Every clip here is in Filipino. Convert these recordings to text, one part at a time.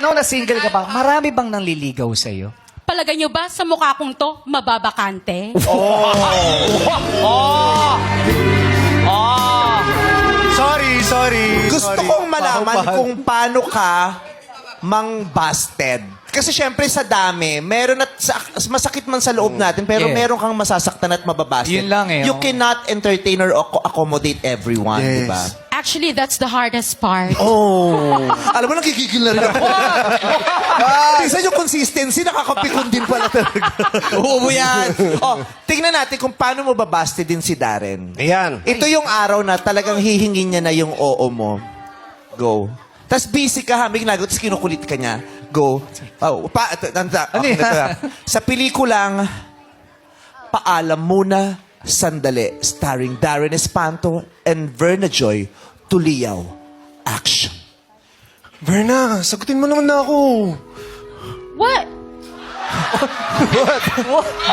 panahon na single ka pa, marami bang nanliligaw sa'yo? Palagay nyo ba sa mukha kong to, mababakante? Sorry. Gusto kong malaman kung paano ka mang-busted. Kasi syempre sa dami, meron at masakit man sa loob natin, pero Yeah. meron kang masasaktan at mababasted. Yun lang eh, You oh. cannot entertain or accommodate everyone, Yes. di ba? Actually, that's the hardest part. Alam mo, nakikigil na rin ako. Minsan yung consistency, nakakapikon din pala talaga. Oo yan. Tingnan natin kung paano mo babasted din si Darren. Ayan. Ito yung araw na talagang hihingin niya na yung oo mo. Go. Tapos busy ka, haming nagot, tapos kinukulit ka niya. Go. Sa pelikulang Paalam Muna, Sandali, starring Darren Espanto and Verna Joy, Tuliyaw. Action. Verna, sagutin mo naman na ako. What?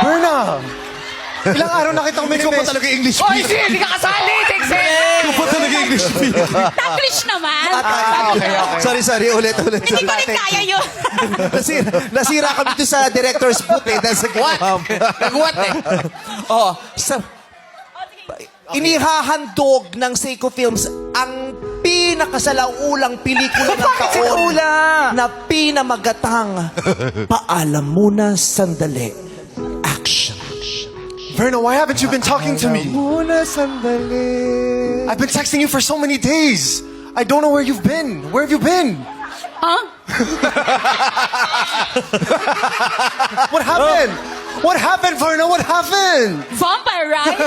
Verna! Ilang araw na kitang Ikaw pa minimes. talaga English Oy, hindi ka kasali! Ikaw pa talaga English Taglish naman. Sorry. Ulit. Hindi ko rin kaya yun. Nasira kami dito sa director's booth eh. Dahil sa ginawa mo. Nag-what eh? Inihahandog ng Seiko Films ang pinakasalaulang pelikula ng Bakit taon sinaula? na pinamagatang Paalam Muna, Sandali. Action. Verna, why haven't you been talking to me? Muna, sandali. I've been texting you for so many days. I don't know where you've been. Where have you been? Huh? What happened? What happened, Verna? What happened? Vampire, right?